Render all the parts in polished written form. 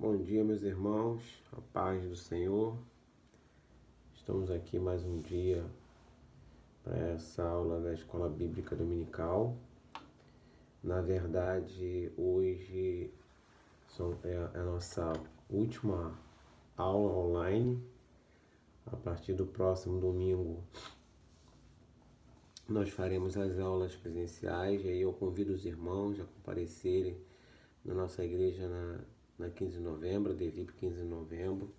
Bom dia, meus irmãos, a paz do Senhor. Estamos aqui mais um dia para essa aula da Escola Bíblica Dominical. Na verdade, hoje é a nossa última aula online. A partir do próximo domingo, nós faremos as aulas presenciais. E aí eu convido os irmãos a comparecerem na nossa igreja na 15 de novembro, DVIP 15 de novembro.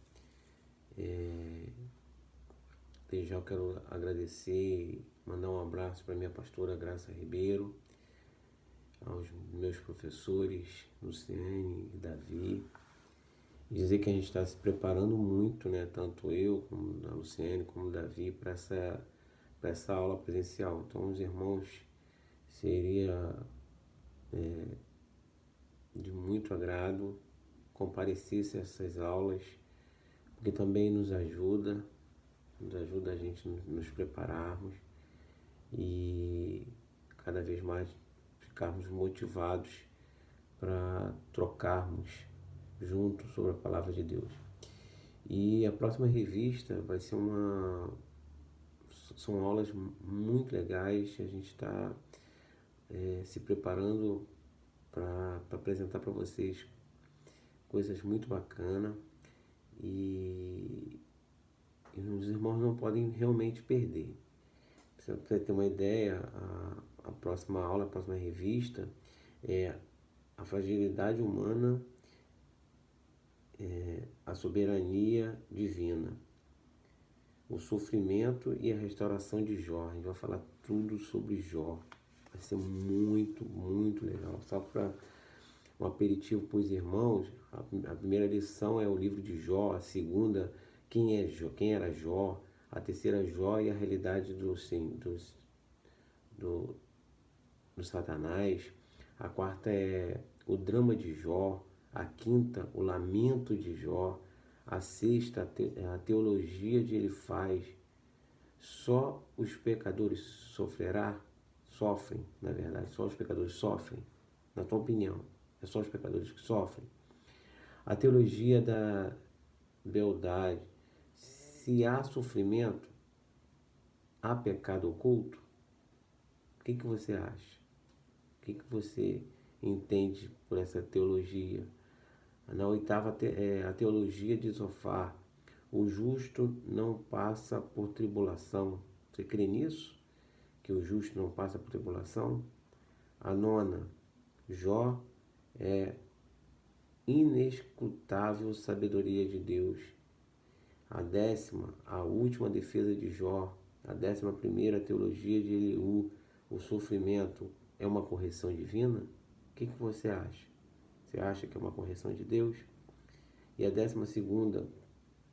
Desde já eu quero agradecer e mandar um abraço para minha pastora Graça Ribeiro, aos meus professores Luciane e Davi, e dizer que a gente está se preparando muito, né, tanto eu como a Luciane como o Davi, para essa aula presencial. Então, os irmãos, seria de muito agrado comparecesse a essas aulas, porque também nos ajuda a gente nos prepararmos e cada vez mais ficarmos motivados para trocarmos juntos sobre a palavra de Deus. E a próxima revista vai ser são aulas muito legais. A gente está se preparando para apresentar para vocês coisas muito bacanas e os irmãos não podem realmente perder. Para você ter uma ideia, a próxima aula, a próxima revista é a fragilidade humana, a soberania divina, o sofrimento e a restauração de Jó. A gente vai falar tudo sobre Jó. Vai ser muito, muito legal. Só para um aperitivo para os irmãos, a primeira lição é o livro de Jó, a segunda, quem era Jó, a terceira, Jó e a realidade do Satanás, a quarta é o drama de Jó, a quinta, o lamento de Jó, a sexta, a teologia de Elifaz. Só os pecadores sofrem, na verdade, só os pecadores sofrem, na tua opinião, é só os pecadores que sofrem. A teologia da beldade, se há sofrimento, há pecado oculto? O que você acha? O que você entende por essa teologia? Na oitava, a teologia de Zofar, o justo não passa por tribulação. Você crê nisso? Que o justo não passa por tribulação? A nona, Jó é inescrutável sabedoria de Deus. A décima, a última defesa de Jó. A 11ª, teologia de Eliú, o sofrimento é uma correção divina? O que você acha? Você acha que é uma correção de Deus? E a 12ª,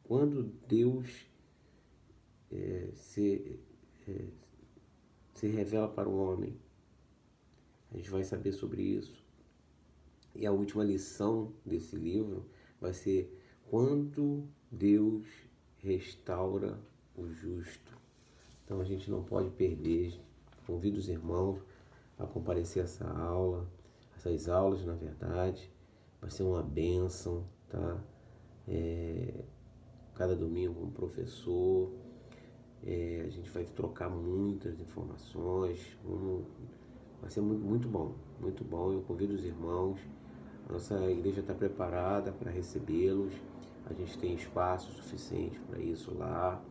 quando Deus se revela para o homem? A gente vai saber sobre isso. E a última lição desse livro vai ser quando Deus restaura o justo. Então a gente não pode perder. Convido os irmãos a comparecer a essas aulas, na verdade. Vai ser uma bênção, tá? Cada domingo um professor. A gente vai trocar muitas informações. Vai ser muito, muito bom, muito bom. Eu convido os irmãos. A nossa igreja está preparada para recebê-los. A gente tem espaço suficiente para isso lá.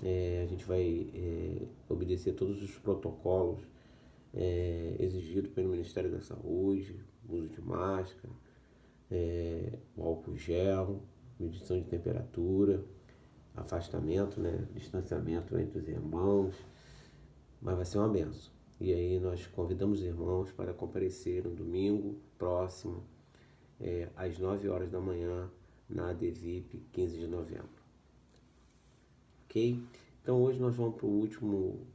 A gente vai obedecer todos os protocolos exigidos pelo Ministério da Saúde, uso de máscara, o álcool gel, medição de temperatura, afastamento, né, distanciamento entre os irmãos, mas vai ser uma benção. E aí nós convidamos os irmãos para comparecer no domingo próximo, às 9 horas da manhã, na DVIP 15 de novembro. Ok? Então hoje nós vamos para o último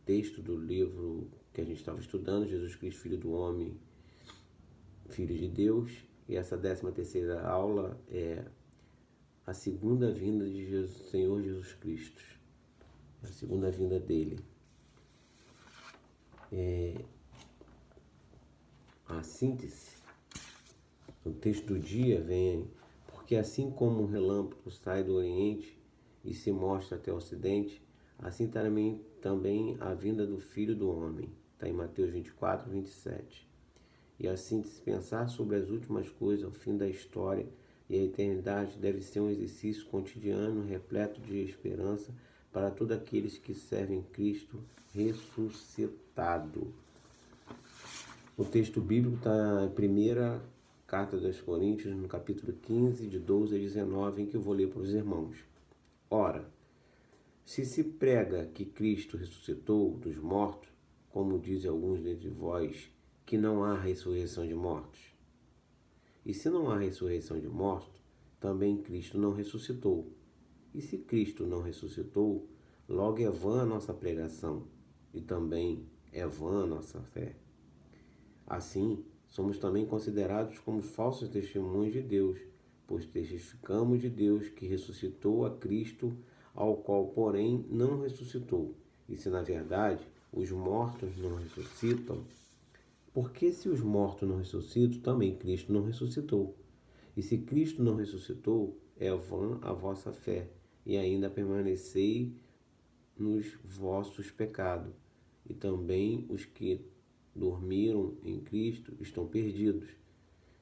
texto do livro que a gente estava estudando, Jesus Cristo, Filho do Homem, Filho de Deus. E essa 13ª aula é a segunda vinda de Senhor Jesus Cristo. A segunda vinda dele. A síntese O texto do dia vem, porque assim como um relâmpago sai do Oriente e se mostra até o Ocidente, assim também a vinda do Filho do Homem. Está em Mateus 24, 27. E assim, se pensar sobre as últimas coisas, o fim da história e a eternidade deve ser um exercício cotidiano repleto de esperança para todos aqueles que servem Cristo ressuscitado. O texto bíblico está em primeira carta dos Coríntios, no capítulo 15, de 12 a 19, em que eu vou ler para os irmãos. Ora, se prega que Cristo ressuscitou dos mortos, como dizem alguns dentre vós, que não há ressurreição de mortos. E se não há ressurreição de mortos, também Cristo não ressuscitou. E se Cristo não ressuscitou, logo é vã a nossa pregação, e também é vã a nossa fé. Assim, somos também considerados como falsos testemunhos de Deus, pois testificamos de Deus que ressuscitou a Cristo, ao qual, porém, não ressuscitou. E se, na verdade, os mortos não ressuscitam, porque se os mortos não ressuscitam, também Cristo não ressuscitou. E se Cristo não ressuscitou, é vã a vossa fé, e ainda permanecei nos vossos pecados. E também os que dormiram em Cristo estão perdidos.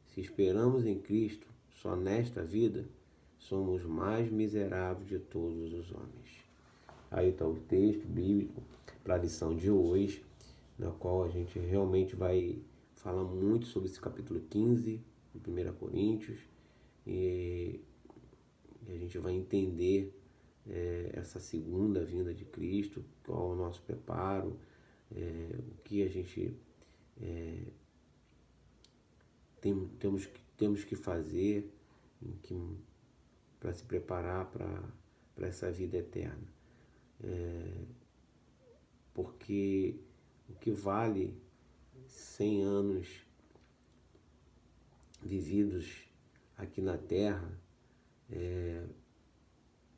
Se esperamos em Cristo só nesta vida, somos mais miseráveis de todos os homens. Aí está o texto bíblico para a lição de hoje, na qual a gente realmente vai falar muito sobre esse capítulo 15 de 1 Coríntios, e a gente vai entender essa segunda vinda de Cristo, qual é o nosso preparo, o que a gente temos que fazer para se preparar para essa vida eterna. Porque o que vale 100 anos vividos aqui na Terra,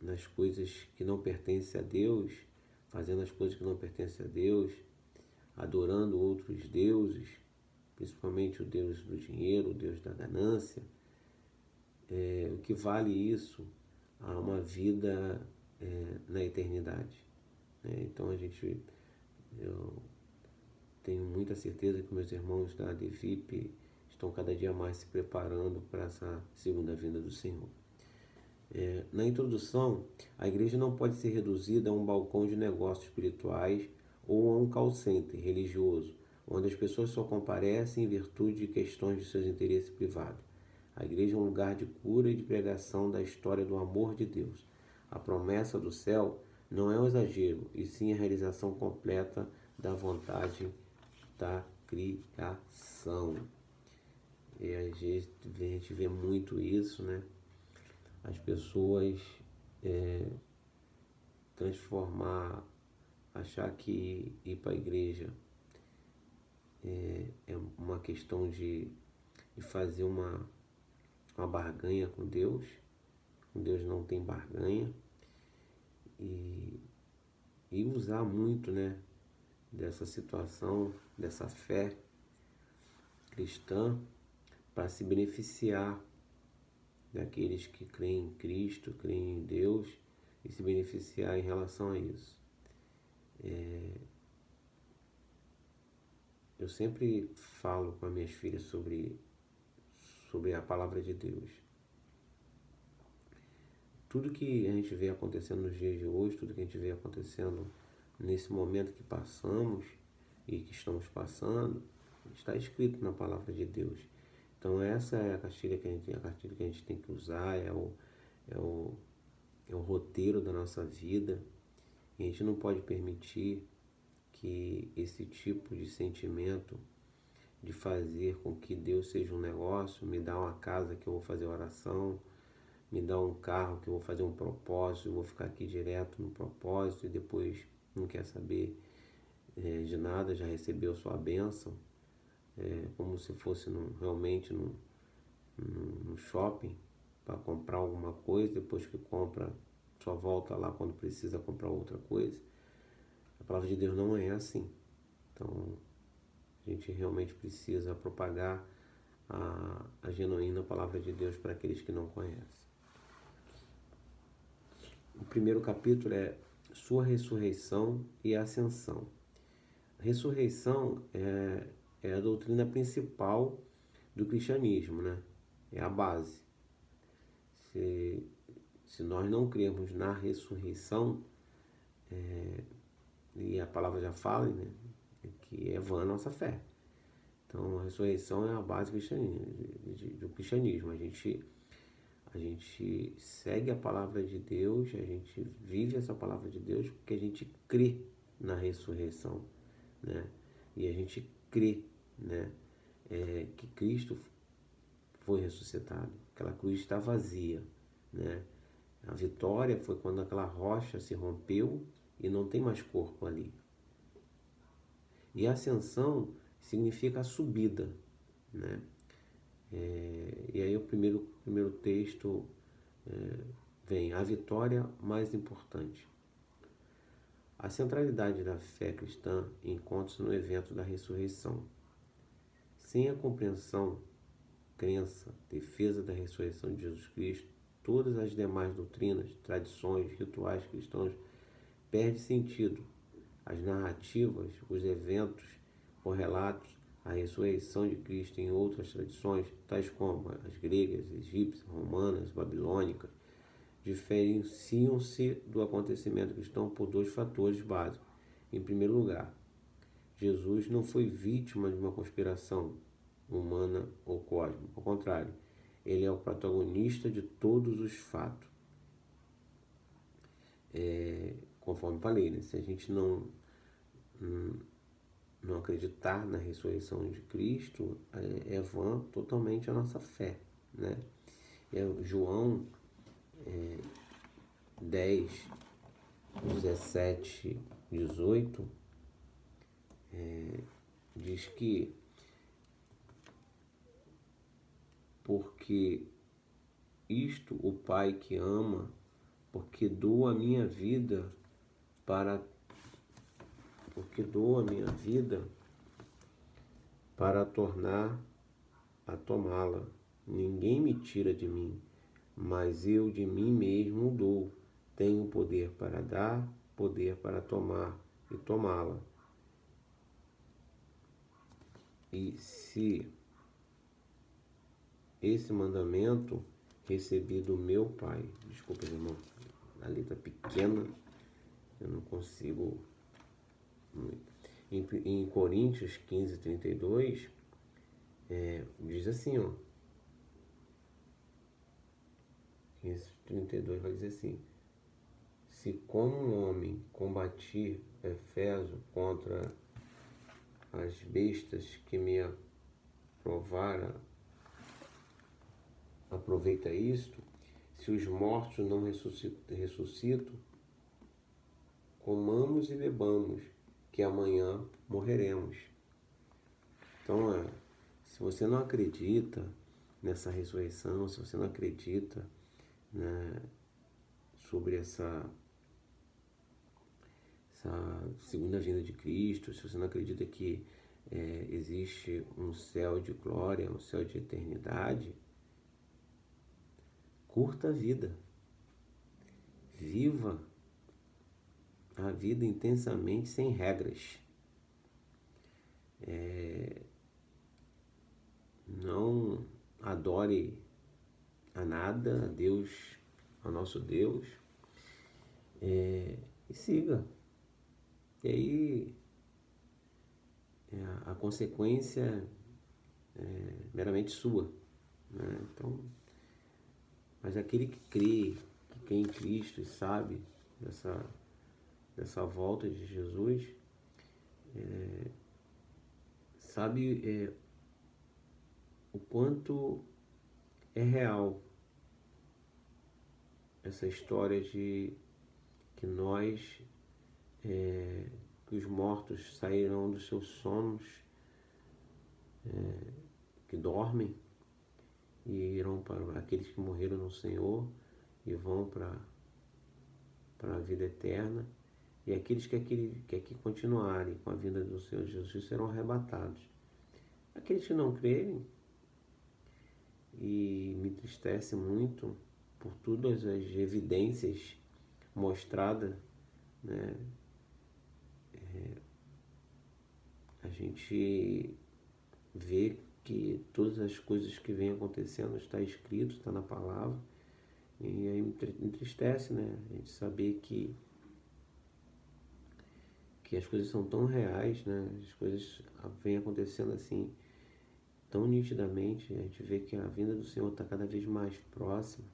nas coisas que não pertencem a Deus, fazendo as coisas que não pertencem a Deus, adorando outros deuses, principalmente o Deus do dinheiro, o Deus da ganância, o que vale isso a uma vida na eternidade. Então eu tenho muita certeza que meus irmãos da ADVIP estão cada dia mais se preparando para essa segunda vinda do Senhor. Na introdução, a igreja não pode ser reduzida a um balcão de negócios espirituais ou a um call center religioso, onde as pessoas só comparecem em virtude de questões de seus interesses privados. A igreja é um lugar de cura e de pregação da história do amor de Deus. A promessa do céu não é um exagero, e sim a realização completa da vontade da criação. E a gente vê muito isso, né? As pessoas achar que ir para a igreja é uma questão de fazer uma barganha com Deus. Com Deus não tem barganha. E usar muito, né, dessa situação, dessa fé cristã para se beneficiar daqueles que creem em Cristo, creem em Deus, e se beneficiar em relação a isso. Eu sempre falo com as minhas filhas sobre a palavra de Deus. Tudo que a gente vê acontecendo nos dias de hoje, tudo que a gente vê acontecendo nesse momento que passamos e que estamos passando, está escrito na palavra de Deus. Então essa é a cartilha que a gente tem que usar, é o roteiro da nossa vida. E a gente não pode permitir que esse tipo de sentimento de fazer com que Deus seja um negócio, me dá uma casa que eu vou fazer oração, me dá um carro que eu vou fazer um propósito, eu vou ficar aqui direto no propósito e depois não quer saber de nada, já recebeu sua bênção, como se fosse realmente no shopping para comprar alguma coisa, depois que compra só volta lá quando precisa comprar outra coisa. A palavra de Deus não é assim. Então a gente realmente precisa propagar a genuína palavra de Deus para aqueles que não conhecem. O primeiro capítulo é sua ressurreição e ascensão. A ressurreição é a doutrina principal do cristianismo, né? É a base. Se nós não cremos na ressurreição, e a palavra já fala, né, que é vã a nossa fé. Então, a ressurreição é a base do cristianismo. A gente segue a palavra de Deus, a gente vive essa palavra de Deus porque a gente crê na ressurreição, né? E a gente crê, né, que Cristo foi ressuscitado. Aquela cruz está vazia, né? A vitória foi quando aquela rocha se rompeu e não tem mais corpo ali. E a ascensão significa a subida, né? E aí o primeiro texto vem a vitória mais importante. A centralidade da fé cristã encontra-se no evento da ressurreição. Sem a compreensão, crença, defesa da ressurreição de Jesus Cristo, todas as demais doutrinas, tradições, rituais cristãos perdem sentido. As narrativas, os eventos ou relatos, a ressurreição de Cristo em outras tradições, tais como as gregas, egípcias, romanas, babilônicas, diferenciam-se do acontecimento cristão por dois fatores básicos. Em primeiro lugar, Jesus não foi vítima de uma conspiração humana ou cósmica. Ao contrário, ele é o protagonista de todos os fatos. Conforme falei, né? Se a gente não acreditar na ressurreição de Cristo, é vã totalmente a nossa fé, né? João 10, 17, 18 diz que porque isto o Pai que ama, porque dou a minha vida para tornar a tomá-la. Ninguém me tira de mim, mas eu de mim mesmo dou. Tenho poder para dar, poder para tomar e tomá-la. E se esse mandamento recebi do meu Pai, desculpa, irmão, a letra pequena, eu não consigo. Em Coríntios 15, 32, diz assim, 15:32 vai dizer assim: se como um homem combati Efeso contra as bestas que me aprovara, aproveita isto, se os mortos não ressuscitam, comamos e bebamos, que amanhã morreremos. Então, se você não acredita nessa ressurreição, se você não acredita, né, sobre essa segunda vinda de Cristo, se você não acredita que existe um céu de glória, um céu de eternidade, curta a vida, viva a vida intensamente, sem regras. Não adore a nada, a Deus, a nosso Deus, e siga. E aí a consequência é meramente sua, né? Então, mas aquele que crê em Cristo e sabe dessa volta de Jesus, sabe o quanto é real essa história de que que os mortos sairão dos seus sonos, que dormem, e irão para aqueles que morreram no Senhor e vão para a vida eterna, e aqueles que aqui continuarem com a vinda do Senhor Jesus serão arrebatados. Aqueles que não crerem e me entristece muito por todas as evidências mostradas, né? A gente vê que todas as coisas que vêm acontecendo está escrito, está na palavra, e aí me entristece, né? A gente saber que as coisas são tão reais, né? As coisas vêm acontecendo assim tão nitidamente, a gente vê que a vinda do Senhor está cada vez mais próxima.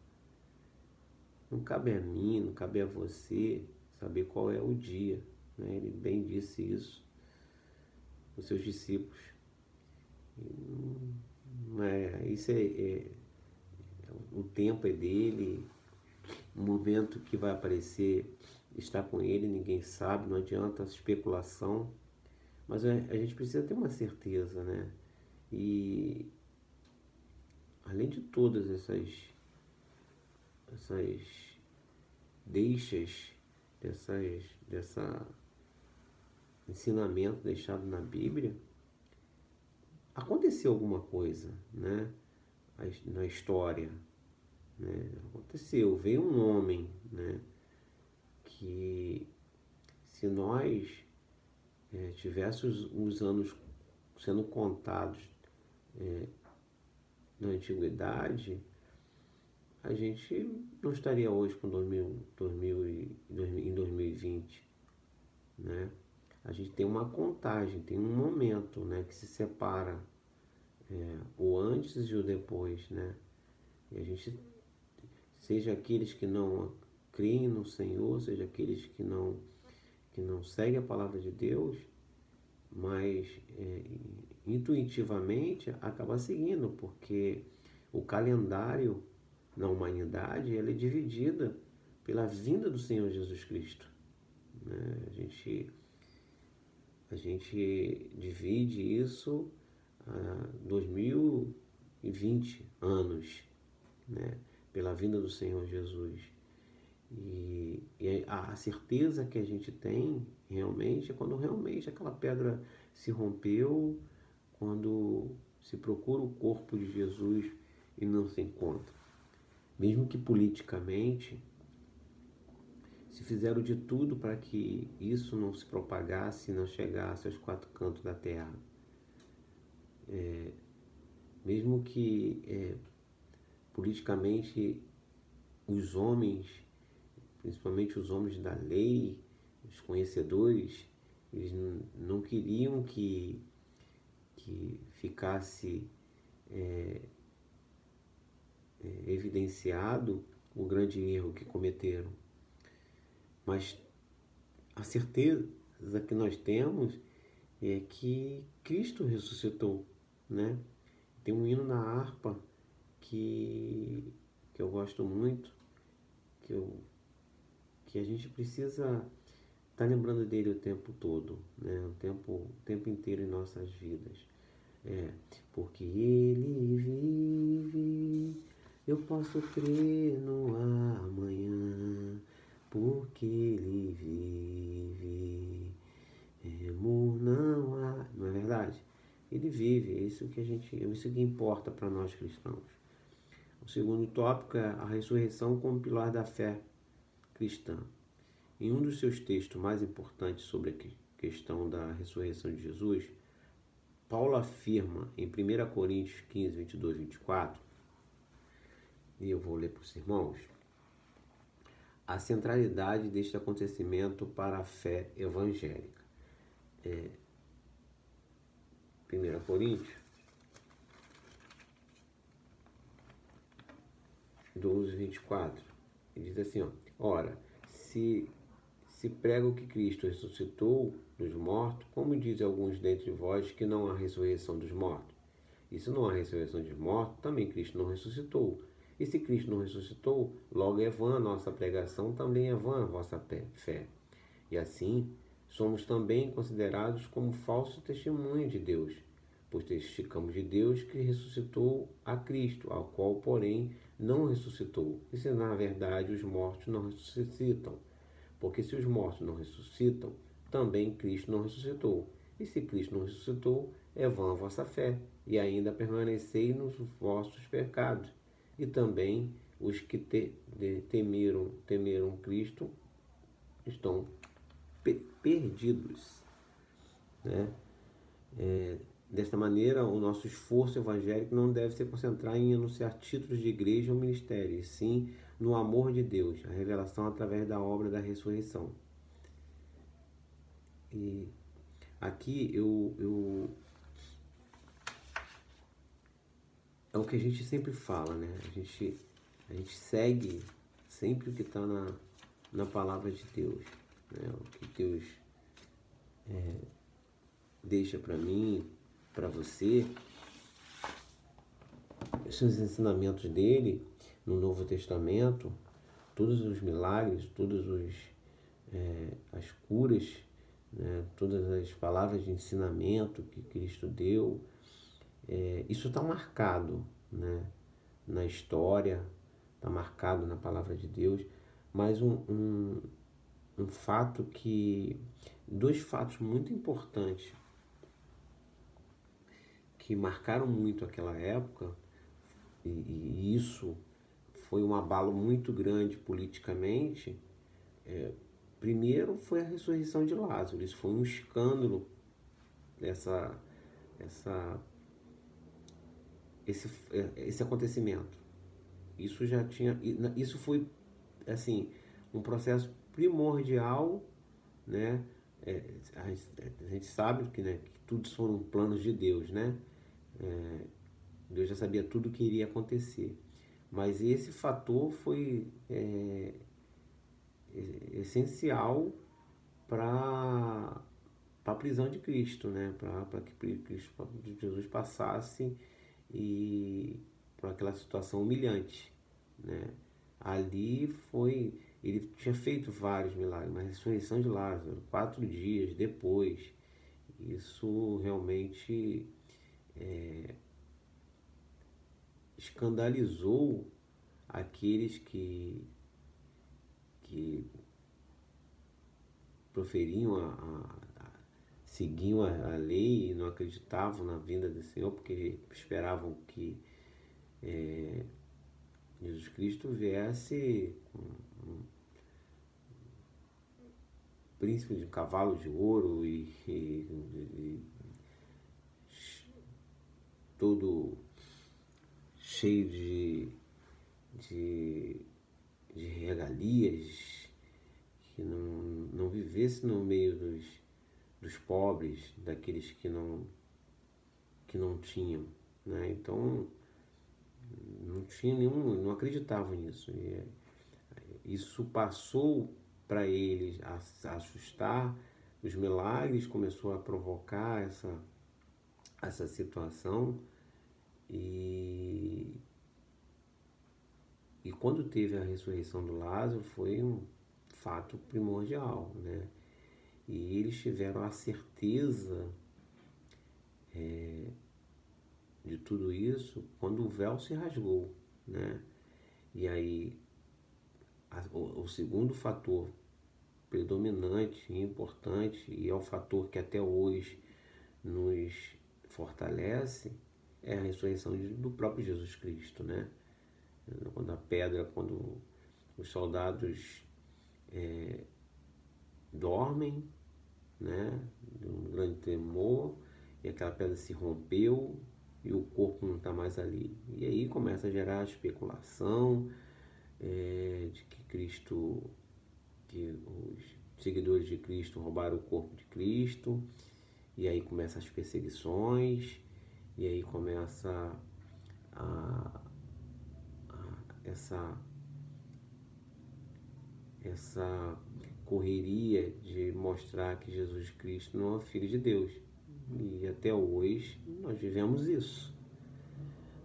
Não cabe a mim, não cabe a você saber qual é o dia, né? Ele bem disse isso aos seus discípulos. O tempo é dele, o momento que vai aparecer está com ele, ninguém sabe, não adianta especulação, mas a gente precisa ter uma certeza, né? E além de todas essas deixas, dessa ensinamento deixado na Bíblia, aconteceu alguma coisa, né? Na história, né? Aconteceu, veio um homem, né? Que se nós tivéssemos os anos sendo contados na antiguidade, a gente não estaria hoje com em 2020, né? A gente tem uma contagem, tem um momento, né, que se separa o antes e o depois, né? E a gente, seja aqueles que não creem no Senhor, seja aqueles que não seguem a palavra de Deus, mas intuitivamente acaba seguindo, porque o calendário na humanidade ele é dividida pela vinda do Senhor Jesus Cristo, né? A gente divide isso a 2020 anos, né? Pela vinda do Senhor Jesus. E a certeza que a gente tem realmente é quando realmente aquela pedra se rompeu, quando se procura o corpo de Jesus e não se encontra. Mesmo que politicamente se fizeram de tudo para que isso não se propagasse, não chegasse aos quatro cantos da terra. Mesmo que politicamente os homens, principalmente os homens da lei, os conhecedores, eles não queriam que ficasse evidenciado o grande erro que cometeram. Mas a certeza que nós temos é que Cristo ressuscitou, né? Tem um hino na harpa que eu gosto muito, que a gente precisa estar lembrando dele o tempo todo, né? O tempo inteiro em nossas vidas. Porque ele vive, eu posso crer no amanhã, porque ele vive, temor não há. Não é verdade? Ele vive, é isso que importa para nós cristãos. O segundo tópico é a ressurreição como pilar da fé cristã. Em um dos seus textos mais importantes sobre a questão da ressurreição de Jesus, Paulo afirma em 1 Coríntios 15, 22, 24, e eu vou ler para os irmãos, a centralidade deste acontecimento para a fé evangélica. 1 Coríntios 12, 24, ele diz assim, ora, se prega que Cristo ressuscitou dos mortos, como dizem alguns dentre vós que não há ressurreição dos mortos? E se não há ressurreição dos mortos, também Cristo não ressuscitou. E se Cristo não ressuscitou, logo é vã a nossa pregação, também é vã a vossa fé. E assim, somos também considerados como falso testemunho de Deus, pois testificamos de Deus que ressuscitou a Cristo, ao qual, porém, não ressuscitou. E se na verdade os mortos não ressuscitam? Porque se os mortos não ressuscitam, também Cristo não ressuscitou. E se Cristo não ressuscitou, é vã a vossa fé, e ainda permanecei nos vossos pecados. E também os que temeram Cristo estão perdidos, né? Desta maneira, o nosso esforço evangélico não deve se concentrar em anunciar títulos de igreja ou ministério, e sim no amor de Deus, a revelação através da obra da ressurreição. E aqui é o que a gente sempre fala, né? A gente segue sempre o que está na palavra de Deus, né? O que Deus deixa para mim, para você, os ensinamentos dele no Novo Testamento, todos os milagres, as curas, né? Todas as palavras de ensinamento que Cristo deu, isso está marcado, né? Na história, está marcado na palavra de Deus, mas um fato dois fatos muito importantes que marcaram muito aquela época, e isso foi um abalo muito grande politicamente. Primeiro foi a ressurreição de Lázaro, isso foi um escândalo, essa, essa, esse acontecimento. Isso foi assim um processo primordial, né? A gente sabe que, né, que tudo foram planos de Deus, né? Deus já sabia tudo o que iria acontecer, mas esse fator foi essencial para a prisão de Cristo, né? Para que Jesus passasse e por aquela situação humilhante, né? Ali ele tinha feito vários milagres, mas a ressurreição de Lázaro, 4 dias depois, isso realmente escandalizou aqueles que proferiam seguiam a lei e não acreditavam na vinda do Senhor, porque esperavam que Jesus Cristo viesse com um príncipe de cavalo de ouro e todo cheio de regalias, que não vivesse no meio dos pobres, daqueles que não tinham, né? Então não tinha não acreditavam nisso. E isso passou para eles a assustar. Os milagres começou a provocar essa situação, e quando teve a ressurreição do Lázaro foi um fato primordial, né? E eles tiveram a certeza de tudo isso quando o véu se rasgou, né? E aí o segundo fator predominante e importante, e é o fator que até hoje nos fortalece, é a ressurreição do próprio Jesus Cristo, né? Quando os soldados dormem, né, de um grande temor, e aquela pedra se rompeu e o corpo não está mais ali. E aí começa a gerar a especulação de que os seguidores de Cristo roubaram o corpo de Cristo, e aí começam as perseguições, e aí começa essa correria de mostrar que Jesus Cristo não é Filho de Deus. E até hoje nós vivemos isso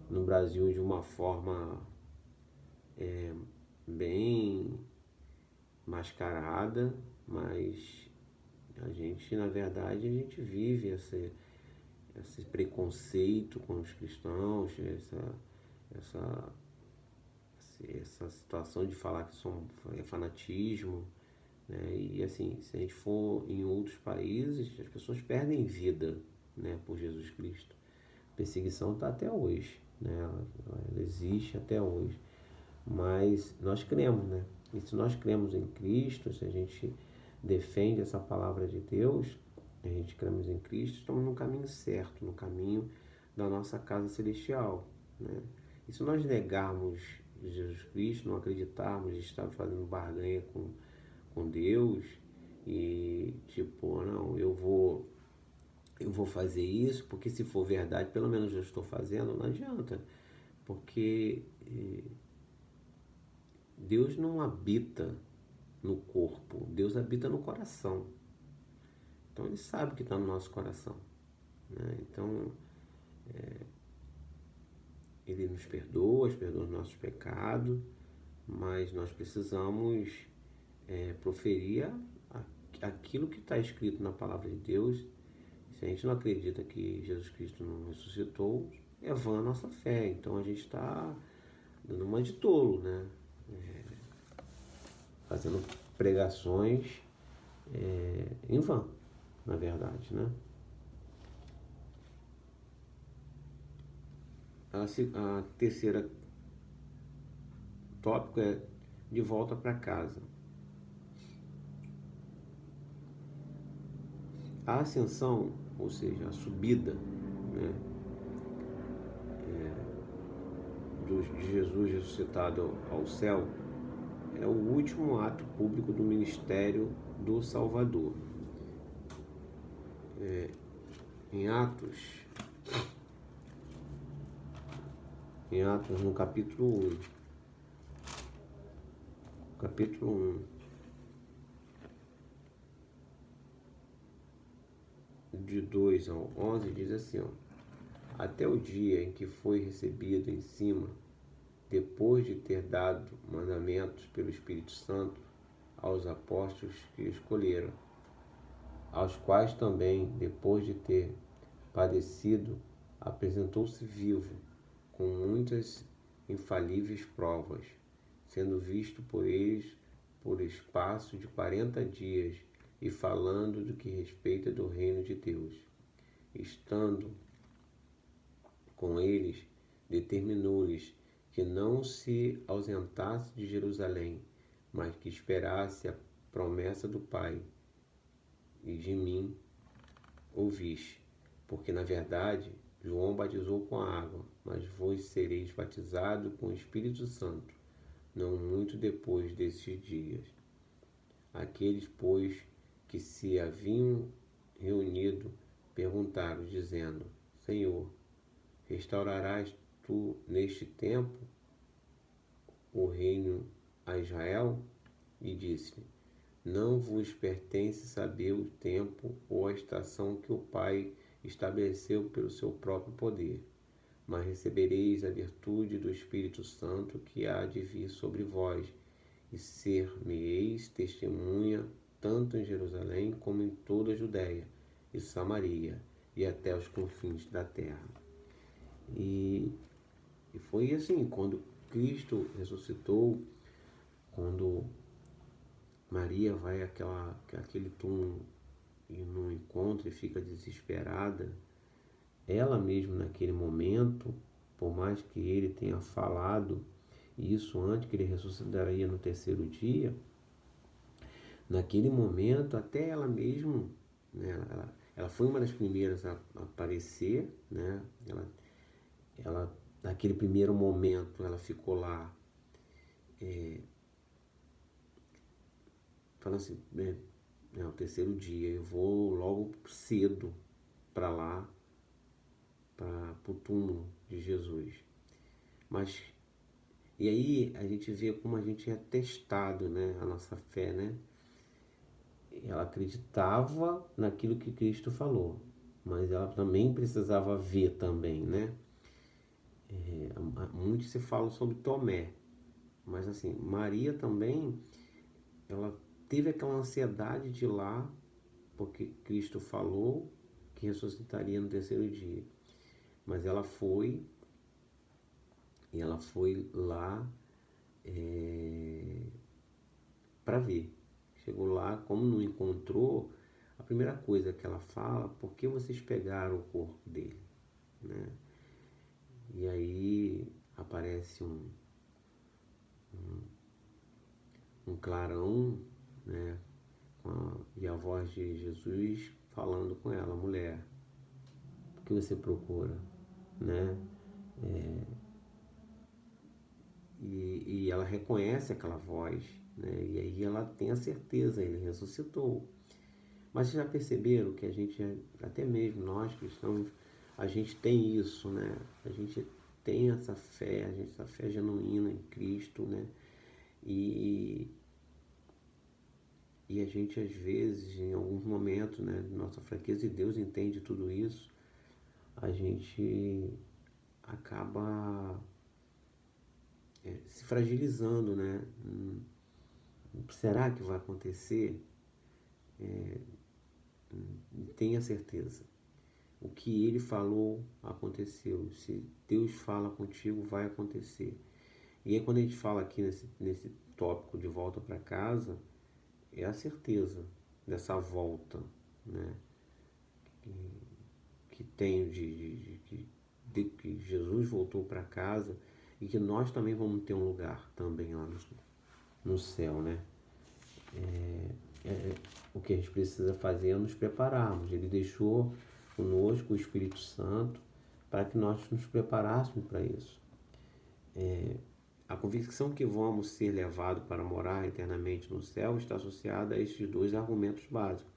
no Brasil de uma forma bem mascarada, mas na verdade, a gente vive esse preconceito com os cristãos, essa situação de falar que é fanatismo, né? E assim, se a gente for em outros países, as pessoas perdem vida, né, por Jesus Cristo. A perseguição está até hoje, né? Ela existe até hoje. Mas nós cremos, né? E se nós cremos em Cristo, se a gente defende essa palavra de Deus, a gente cremos em Cristo, estamos no caminho certo, no caminho da nossa casa celestial, né? E se nós negarmos Jesus Cristo, não acreditarmos, estar fazendo barganha com Deus e tipo, não, eu vou fazer isso, porque se for verdade, pelo menos eu estou fazendo, não adianta, porque Deus não habita no corpo, Deus habita no coração. Então Ele sabe o que está no nosso coração, né? Então Ele nos perdoa os nossos pecados, mas nós precisamos proferir aquilo que está escrito na palavra de Deus. Se a gente não acredita que Jesus Cristo não ressuscitou, é vã a nossa fé. Então a gente está dando uma de tolo, né? Fazendo pregações em vão, na verdade, né? A terceira tópico é de volta para casa. A ascensão, ou seja, a subida, né, de Jesus ressuscitado ao céu, é o último ato público do ministério do Salvador. Em Atos, no capítulo 1, de 2 ao 11, diz assim, ó: até o dia em que foi recebido em cima, depois de ter dado mandamentos pelo Espírito Santo aos apóstolos que escolheram, aos quais também, depois de ter padecido, apresentou-se vivo, com muitas infalíveis provas, sendo visto por eles por espaço de 40 dias, e falando do que respeita do reino de Deus. Estando com eles, determinou-lhes que não se ausentasse de Jerusalém, mas que esperasse a promessa do Pai, e de mim ouviste, porque na verdade João batizou com a água, mas vós sereis batizados com o Espírito Santo, não muito depois desses dias. Aqueles, pois, que se haviam reunido, perguntaram, dizendo: Senhor, restaurarás tu neste tempo o reino a Israel? E disse-lhe: não vos pertence saber o tempo ou a estação que o Pai estabeleceu pelo seu próprio poder, mas recebereis a virtude do Espírito Santo que há de vir sobre vós, e ser-me-eis testemunha tanto em Jerusalém como em toda a Judéia e Samaria e até os confins da terra. E foi assim, quando Cristo ressuscitou, quando Maria vai àquele túmulo e não encontra e fica desesperada, ela mesma naquele momento, por mais que ele tenha falado isso antes, que ele ressuscitaria no terceiro dia, naquele momento até ela mesma, né, ela foi uma das primeiras a aparecer, né, ela naquele primeiro momento ela ficou lá falando assim, o terceiro dia eu vou logo cedo para lá, para o túmulo de Jesus. Mas e aí a gente vê como a gente é testado, né, a nossa fé, né? Ela acreditava naquilo que Cristo falou, mas ela também precisava ver também, né? Muito se fala sobre Tomé, mas assim, Maria também, ela teve aquela ansiedade de ir lá, porque Cristo falou que ressuscitaria no terceiro dia. Mas ela foi, e ela foi lá para ver. Chegou lá, como não encontrou, a primeira coisa que ela fala, por que vocês pegaram o corpo dele, né? E aí aparece um clarão, né? E a voz de Jesus falando com ela, mulher, o que você procura, né? E ela reconhece aquela voz, né? E aí ela tem a certeza, ele ressuscitou. Mas vocês já perceberam que a gente, até mesmo nós cristãos, a gente tem isso, né? A gente tem essa fé, essa fé genuína em Cristo, né? E, e a gente, às vezes, em alguns momentos, né, de nossa fraqueza, e Deus entende tudo isso, a gente acaba se fragilizando, né? Será que vai acontecer? Tenha certeza. O que ele falou aconteceu. Se Deus fala contigo, vai acontecer. E aí quando a gente fala aqui nesse tópico de volta para casa, é a certeza dessa volta, né? Que tem de que Jesus voltou para casa e que nós também vamos ter um lugar também lá no céu, né? O que a gente precisa fazer é nos prepararmos. Ele deixou conosco o Espírito Santo para que nós nos preparássemos para isso. A convicção que vamos ser levados para morar eternamente no céu está associada a estes dois argumentos básicos.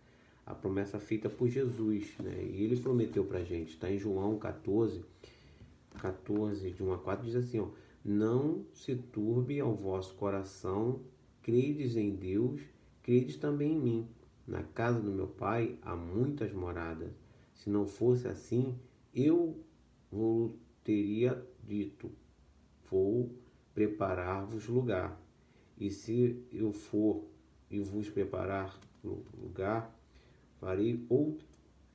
A promessa feita por Jesus, né? E ele prometeu para a gente, está em João 14, de 1 a 4, diz assim, ó, não se turbe ao vosso coração, credes em Deus, credes também em mim. Na casa do meu pai há muitas moradas. Se não fosse assim, eu vos teria dito, vou preparar-vos lugar. E se eu for e vos preparar lugar,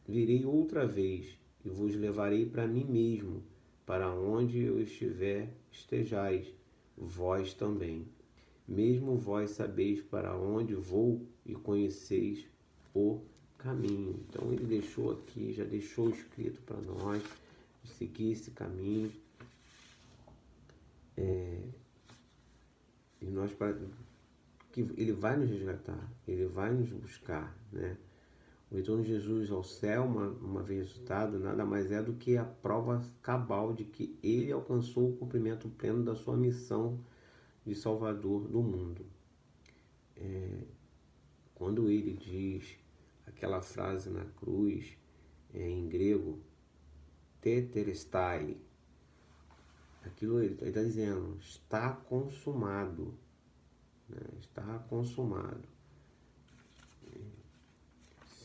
virei outra vez e vos levarei para mim mesmo, para onde eu estiver, estejais vós também. Mesmo vós sabeis para onde vou e conheceis o caminho. Então ele deixou aqui, já deixou escrito para nós seguir esse caminho. E nós, que ele vai nos resgatar, ele vai nos buscar, né? O retorno de Jesus ao céu, uma vez ressuscitado, nada mais é do que a prova cabal de que ele alcançou o cumprimento pleno da sua missão de Salvador do mundo. Quando ele diz aquela frase na cruz, em grego, tetelestai, aquilo ele está dizendo, está consumado, né? Está consumado.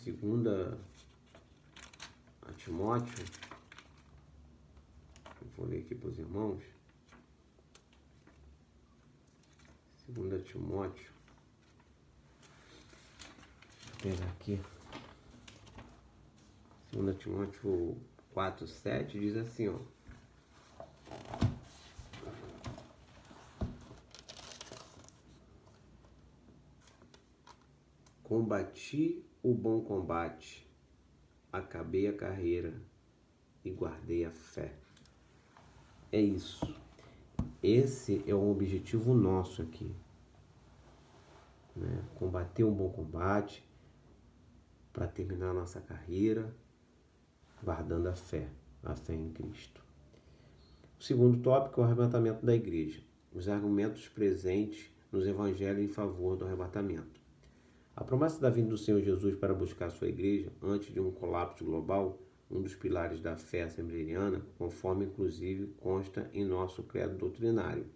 Segunda a Timóteo, vou ler aqui para os irmãos, 2 Timóteo, vou pegar aqui, 2 Timóteo 4:7 diz assim, ó, combati o bom combate, acabei a carreira e guardei a fé. É isso. Esse é o objetivo nosso aqui, né? Combater um bom combate para terminar a nossa carreira, guardando a fé em Cristo. O segundo tópico é o arrebatamento da igreja. Os argumentos presentes nos evangelhos em favor do arrebatamento. A promessa da vinda do Senhor Jesus para buscar sua igreja antes de um colapso global, um dos pilares da fé assembleiana, conforme inclusive consta em nosso credo doutrinário.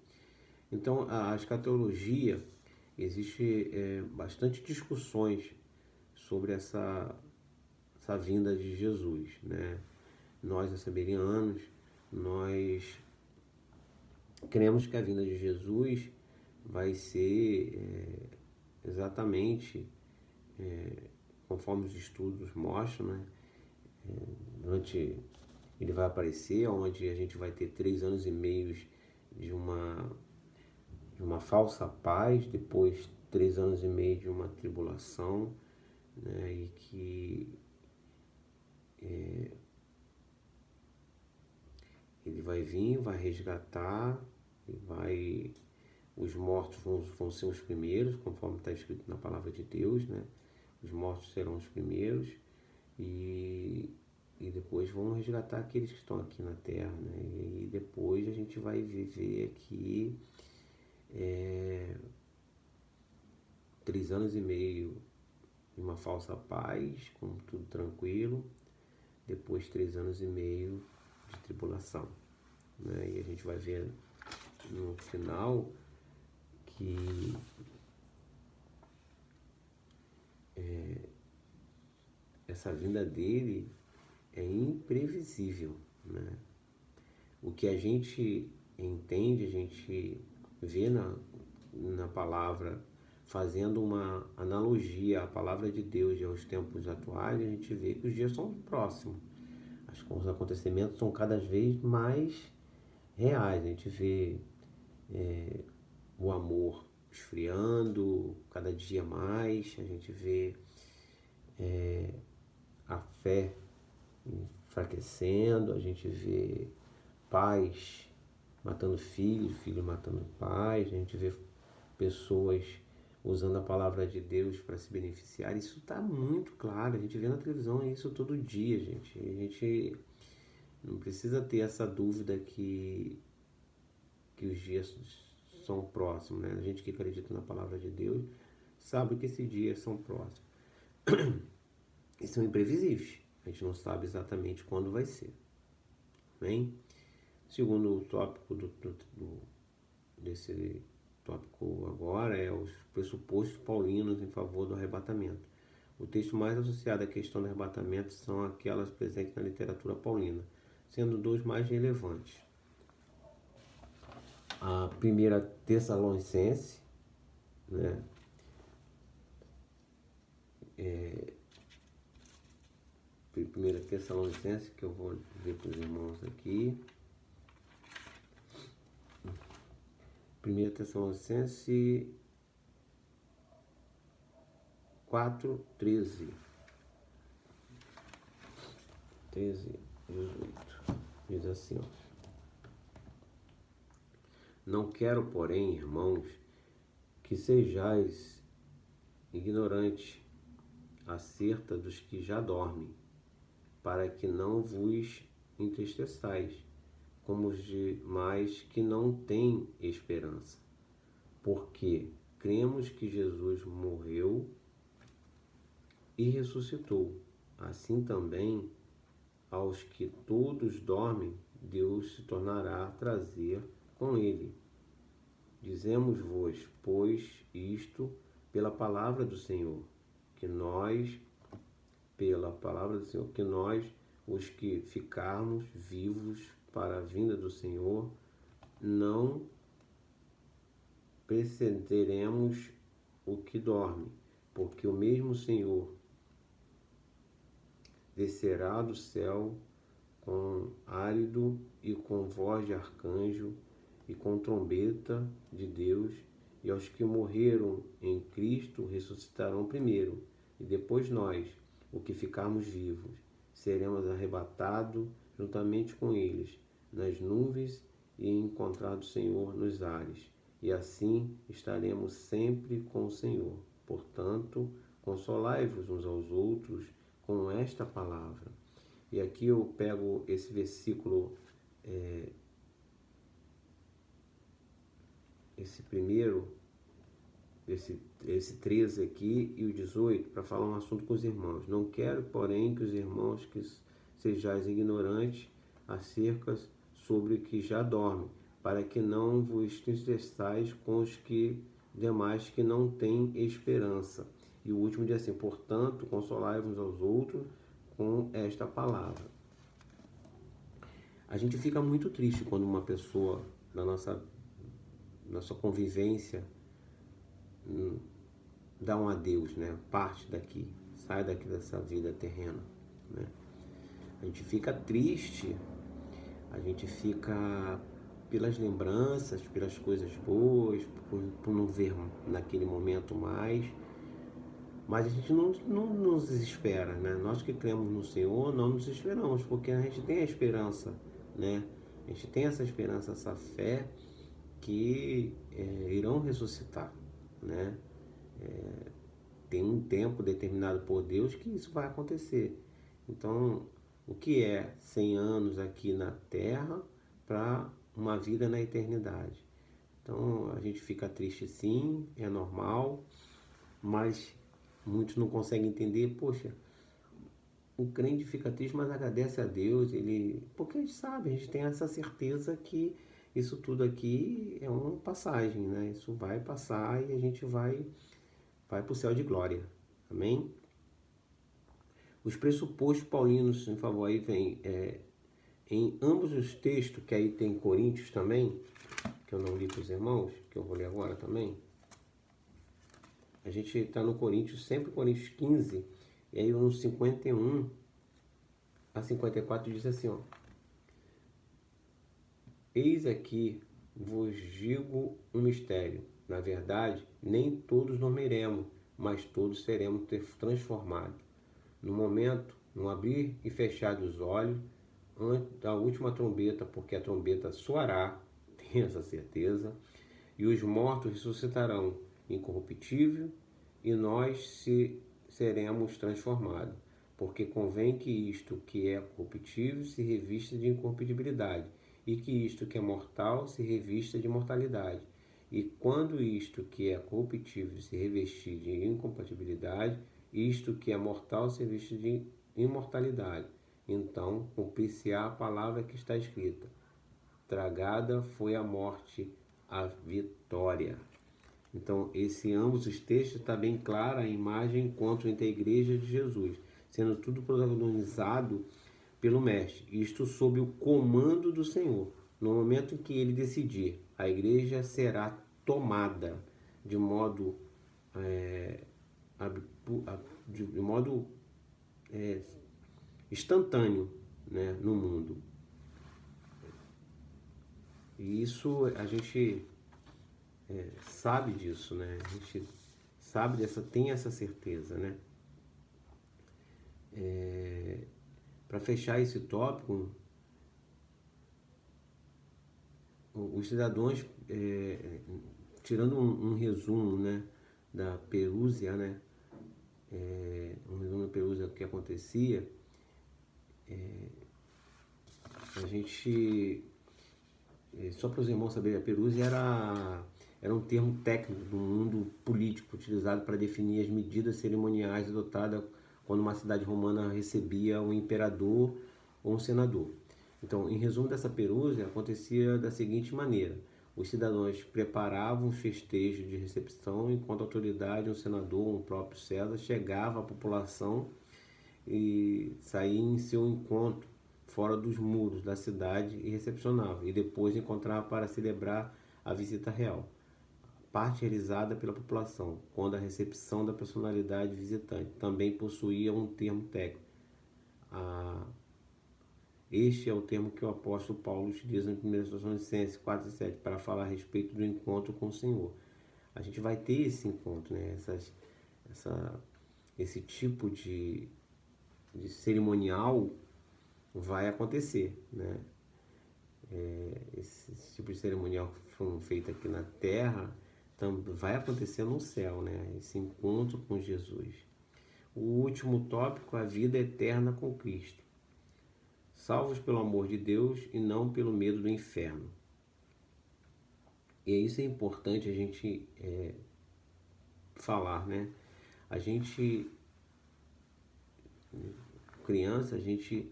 Então, a escatologia, existe bastante discussões sobre essa vinda de Jesus, né? Nós, assembleianos, nós cremos que a vinda de Jesus vai ser exatamente conforme os estudos mostram, né? Ele vai aparecer, onde a gente vai ter 3 anos e meio de uma falsa paz, depois 3 anos e meio de uma tribulação, né? E que ele vai vir, vai resgatar, os mortos vão ser os primeiros, conforme está escrito na palavra de Deus, né? Os mortos serão os primeiros e depois vão resgatar aqueles que estão aqui na Terra, né? E depois a gente vai viver aqui 3 anos e meio em uma falsa paz, com tudo tranquilo, depois 3 anos e meio de tribulação, né? E a gente vai ver no final que essa vinda dele é imprevisível, né? O que a gente entende, a gente vê na palavra, fazendo uma analogia à palavra de Deus e aos tempos atuais, a gente vê que os dias são próximos. Os acontecimentos são cada vez mais reais. A gente vê o amor esfriando cada dia mais, a gente vê a fé enfraquecendo, a gente vê pais matando filhos, filhos matando pais, a gente vê pessoas usando a palavra de Deus para se beneficiar. Isso está muito claro, a gente vê na televisão isso todo dia, gente. A gente não precisa ter essa dúvida que os dias são próximos, né? A gente que acredita na palavra de Deus sabe que esses dias são próximos. E são imprevisíveis. A gente não sabe exatamente quando vai ser. Amém? Segundo o tópico desse tópico agora é os pressupostos paulinos em favor do arrebatamento. O texto mais associado à questão do arrebatamento são aquelas presentes na literatura paulina, sendo 2 mais relevantes. A primeira Tessalonicense, né? Primeira Tessalonicense, que eu vou ver para os irmãos aqui. 1 Tessalonicense 4:13. 13, 18. Diz assim, ó: Não quero, porém, irmãos, que sejais ignorantes acerca dos que já dormem, para que não vos entristeçais, como os demais que não têm esperança. Porque cremos que Jesus morreu e ressuscitou. Assim também, aos que todos dormem, Deus se tornará a trazer com ele. Dizemos-vos, pois, isto pela palavra do Senhor, que nós, os que ficarmos vivos para a vinda do Senhor, não precederemos o que dorme, porque o mesmo Senhor descerá do céu com árido e com voz de arcanjo e com trombeta de Deus, e aos que morreram em Cristo ressuscitarão primeiro, e depois nós, o que ficarmos vivos, seremos arrebatados juntamente com eles nas nuvens e encontrar o Senhor nos ares, e assim estaremos sempre com o Senhor. Portanto, consolai-vos uns aos outros com esta palavra. E aqui eu pego esse versículo, esse primeiro, esse 13 aqui e o 18, para falar um assunto com os irmãos. Não quero, porém, que os irmãos que sejais ignorantes acerca sobre o que já dormem, para que não vos entristeçais com os demais que não têm esperança. E o último diz assim: portanto, consolai-vos aos outros com esta palavra. A gente fica muito triste quando uma pessoa da nossa convivência dá um adeus, né? Parte daqui, sai daqui dessa vida terrena, né? A gente fica triste, a gente fica pelas lembranças, pelas coisas boas, por não ver naquele momento mais. Mas a gente não nos desespera, né? Nós que cremos no Senhor não nos esperamos, porque a gente tem a esperança, né? A gente tem essa esperança, essa fé que irão ressuscitar, né? Tem um tempo determinado por Deus que isso vai acontecer. Então, o que é 100 anos aqui na Terra para uma vida na eternidade? Então, a gente fica triste sim, é normal, mas muitos não conseguem entender. Poxa, o crente fica triste, mas agradece a Deus, porque a gente sabe, a gente tem essa certeza que isso tudo aqui é uma passagem, né? Isso vai passar e a gente vai para o céu de glória. Amém? Os pressupostos paulinos, em favor, aí vem em ambos os textos, que aí tem Coríntios também, que eu não li para os irmãos, que eu vou ler agora também. A gente está no Coríntios, sempre Coríntios 15, e aí no 51 a 54 diz assim, ó. Eis aqui vos digo um mistério. Na verdade, nem todos dormiremos, mas todos seremos transformados. No momento, no abrir e fechar dos olhos, antes da última trombeta, porque a trombeta soará, tenha essa certeza, e os mortos ressuscitarão incorruptível, e nós seremos transformados. Porque convém que isto que é corruptível se revista de incorruptibilidade, e que isto que é mortal se revista de mortalidade. E quando isto que é corruptível se revestir de incompatibilidade, isto que é mortal se reveste de imortalidade. Então cumprir-se-á a palavra que está escrita: tragada foi a morte, a vitória. Então, ambos os textos está bem clara a imagem quanto entre a igreja de Jesus, sendo tudo protagonizado pelo Mestre, isto sob o comando do Senhor. No momento em que ele decidir, a igreja será tomada de modo instantâneo, né, no mundo. E isso a gente sabe disso, né? A gente sabe tem essa certeza, né? Para fechar esse tópico, os cidadãos, tirando um resumo, né, da Perúzia, né? Um resumo da Perúzia, o que acontecia, a gente, só para os irmãos saberem, a Perúzia era um termo técnico do mundo político utilizado para definir as medidas cerimoniais adotadas quando uma cidade romana recebia um imperador ou um senador. Então, em resumo dessa Perúzia, acontecia da seguinte maneira: os cidadãos preparavam os festejos de recepção, enquanto a autoridade, um senador, um próprio César, chegava à população e saía em seu encontro fora dos muros da cidade e recepcionava, e depois encontrava para celebrar a visita real, parte realizada pela população, quando a recepção da personalidade visitante também possuía um termo técnico. Este é o termo que o apóstolo Paulo utiliza em 1 Tessalonicenses 4 e 7 para falar a respeito do encontro com o Senhor. A gente vai ter esse encontro, né? Esse tipo de cerimonial vai acontecer, né? Esse tipo de cerimonial que foi feito aqui na Terra vai acontecer no céu, né? Esse encontro com Jesus. O último tópico, a vida eterna com Cristo. Salvos pelo amor de Deus e não pelo medo do inferno. E isso é importante a gente falar, né? A gente, criança, a gente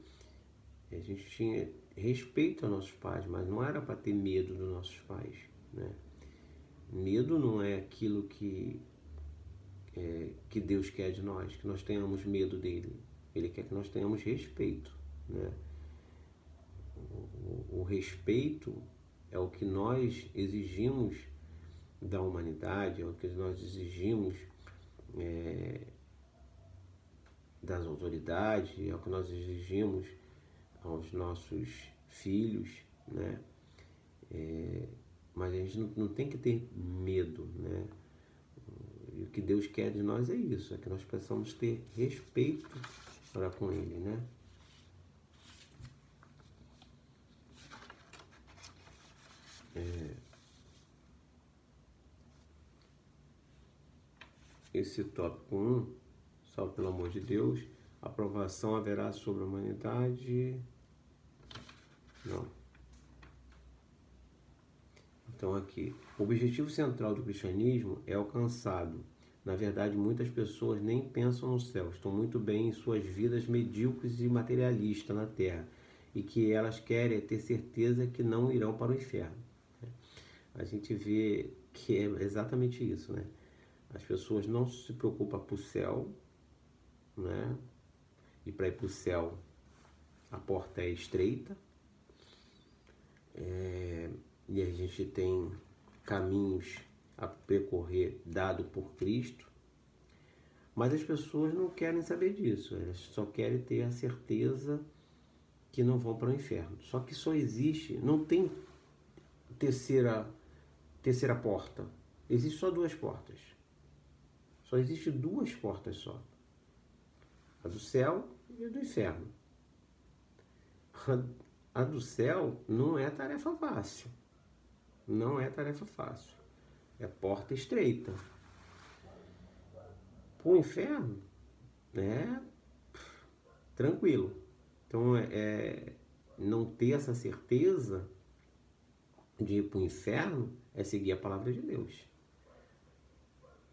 tinha respeito aos nossos pais, mas não era para ter medo dos nossos pais, né? Medo não é aquilo que Deus quer de nós, que nós tenhamos medo dele. Ele quer que nós tenhamos respeito, né? O respeito é o que nós exigimos da humanidade, é o que nós exigimos das autoridades, é o que nós exigimos aos nossos filhos, né? Mas a gente não tem que ter medo, né? E o que Deus quer de nós é isso, é que nós precisamos ter respeito para com Ele, né? Esse tópico 1, só pelo amor de Deus, aprovação haverá sobre a humanidade? Não. Então aqui, o objetivo central do cristianismo é alcançado. Na verdade, muitas pessoas nem pensam no céu, estão muito bem em suas vidas medíocres e materialistas na terra, e que elas querem ter certeza que não irão para o inferno. A gente vê que é exatamente isso, né? As pessoas não se preocupam para o céu, né? E para ir para o céu, a porta é estreita, e a gente tem caminhos a percorrer dado por Cristo, mas as pessoas não querem saber disso, elas só querem ter a certeza que não vão para o inferno. Só que só existe, não tem terceira porta, existe só duas portas. Só existe duas portas só, a do céu e a do inferno. A do céu não é tarefa fácil, não é tarefa fácil, é porta estreita. O inferno é tranquilo. Então, não ter essa certeza de ir para o inferno é seguir a palavra de Deus.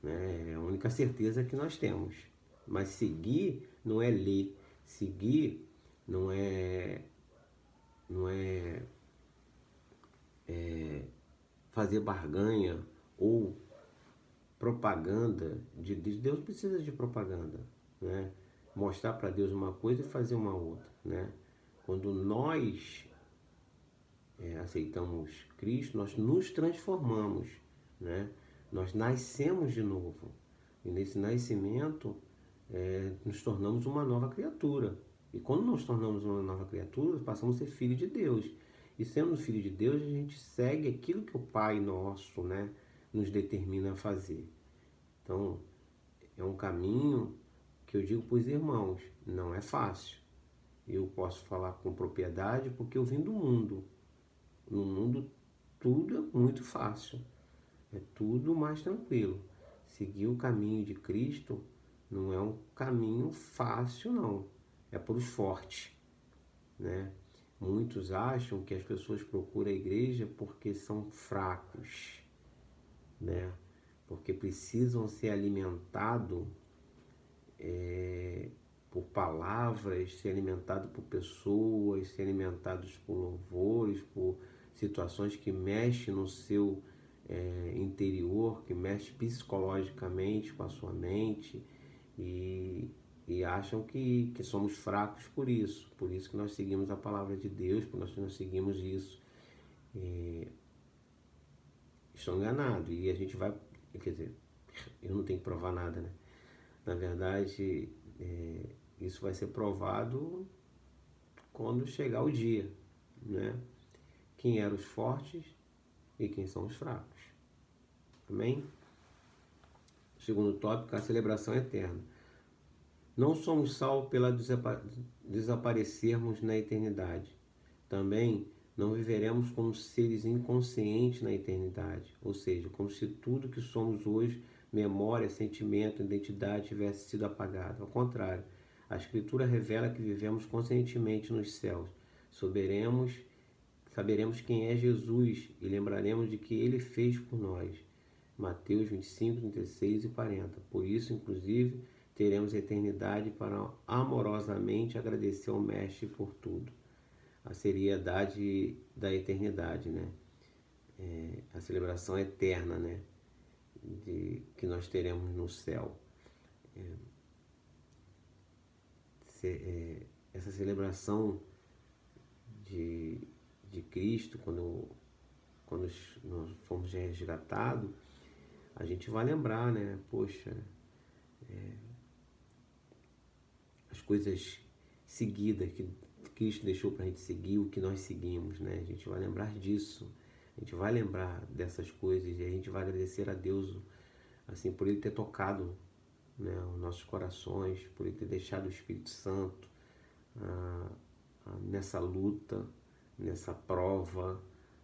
É a única certeza que nós temos. Mas seguir não é ler. Seguir não é fazer barganha ou propaganda de Deus. Deus precisa de propaganda, né? Mostrar para Deus uma coisa e fazer uma outra, né? Quando nós aceitamos Cristo, nós nos transformamos, né? Nós nascemos de novo. E nesse nascimento, nos tornamos uma nova criatura. E quando nos tornamos uma nova criatura, passamos a ser filho de Deus. E sendo filho de Deus, a gente segue aquilo que o Pai nosso, né, nos determina a fazer. Então, é um caminho que eu digo para os irmãos, não é fácil. Eu posso falar com propriedade porque eu vim do mundo. No mundo tudo é muito fácil, é tudo mais tranquilo. Seguir o caminho de Cristo não é um caminho fácil, não. É para os fortes, né? Muitos acham que as pessoas procuram a igreja porque são fracos, né? Porque precisam ser alimentados por palavras, ser alimentados por pessoas, ser alimentados por louvores, por situações que mexem no seu interior, que mexem psicologicamente com a sua mente e acham que somos fracos por isso que nós seguimos a palavra de Deus, por nós seguimos isso. Estão enganados e a gente vai, quer dizer, eu não tenho que provar nada, né? Na verdade, isso vai ser provado quando chegar o dia, né? Quem eram os fortes e quem são os fracos. Amém? Segundo tópico, a celebração eterna. Não somos salvos pela desaparecermos na eternidade. Também não viveremos como seres inconscientes na eternidade, ou seja, como se tudo que somos hoje, memória, sentimento, identidade, tivesse sido apagado. Ao contrário, a Escritura revela que vivemos conscientemente nos céus. Saberemos quem é Jesus e lembraremos de que Ele fez por nós. Mateus 25, 36 e 40. Por isso, inclusive, teremos a eternidade para amorosamente agradecer ao Mestre por tudo. A seriedade da eternidade, né? A celebração eterna, né? Que nós teremos no céu. Essa celebração de Cristo, quando nós fomos resgatados, a gente vai lembrar, né? Poxa, as coisas seguidas que Cristo deixou para a gente seguir, o que nós seguimos, né? A gente vai lembrar disso, a gente vai lembrar dessas coisas e a gente vai agradecer a Deus assim, por Ele ter tocado, né, os nossos corações, por Ele ter deixado o Espírito Santo nessa luta, nessa prova,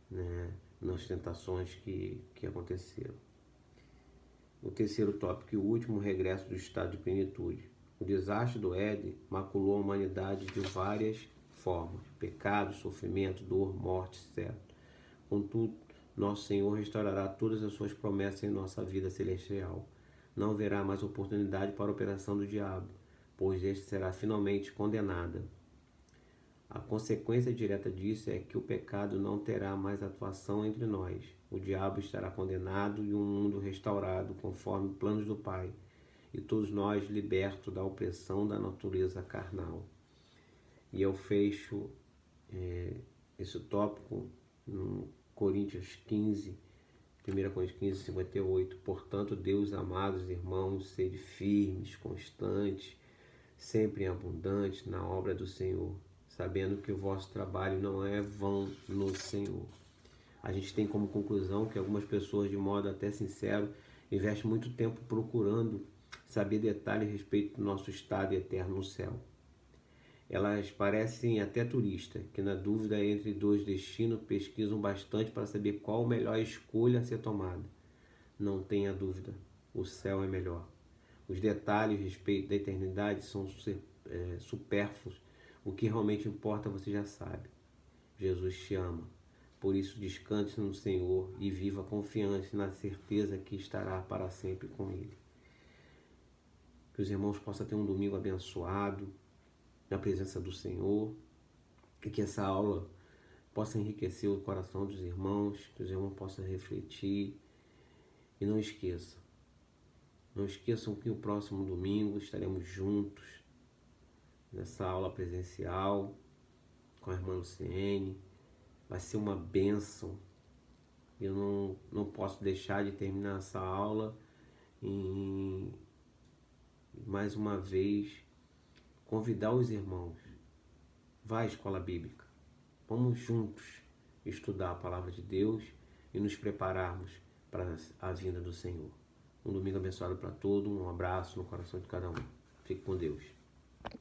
né, nas tentações que aconteceram. O terceiro tópico e o último, o regresso do estado de plenitude. O desastre do Éden maculou a humanidade de várias formas: pecado, sofrimento, dor, morte, certo. Contudo, nosso Senhor restaurará todas as suas promessas em nossa vida celestial. Não haverá mais oportunidade para a operação do diabo, pois este será finalmente condenado. A consequência direta disso é que o pecado não terá mais atuação entre nós. O diabo estará condenado e um mundo restaurado conforme planos do Pai, e todos nós libertos da opressão da natureza carnal. E eu fecho esse tópico no Coríntios 15, 1 Coríntios 15, 58. Portanto, Deus, amados irmãos, sede firmes, constantes, sempre abundantes na obra do Senhor, sabendo que o vosso trabalho não é vão no Senhor. A gente tem como conclusão que algumas pessoas, de modo até sincero, investem muito tempo procurando saber detalhes a respeito do nosso estado eterno no céu. Elas parecem até turistas, que na dúvida entre dois destinos pesquisam bastante para saber qual a melhor escolha a ser tomada. Não tenha dúvida, o céu é melhor. Os detalhes a respeito da eternidade são supérfluos. O que realmente importa você já sabe. Jesus te ama. Por isso descanse no Senhor e viva confiante na certeza que estará para sempre com Ele. Que os irmãos possam ter um domingo abençoado na presença do Senhor, e que essa aula possa enriquecer o coração dos irmãos, que os irmãos possam refletir. E não esqueçam que o próximo domingo estaremos juntos nessa aula presencial com a irmã Luciene. Vai ser uma bênção. Eu não posso deixar de terminar essa aula e mais uma vez convidar os irmãos. Vá à escola bíblica. Vamos juntos estudar a palavra de Deus e nos prepararmos para a vinda do Senhor. Um domingo abençoado para todos. Um abraço no coração de cada um. Fique com Deus.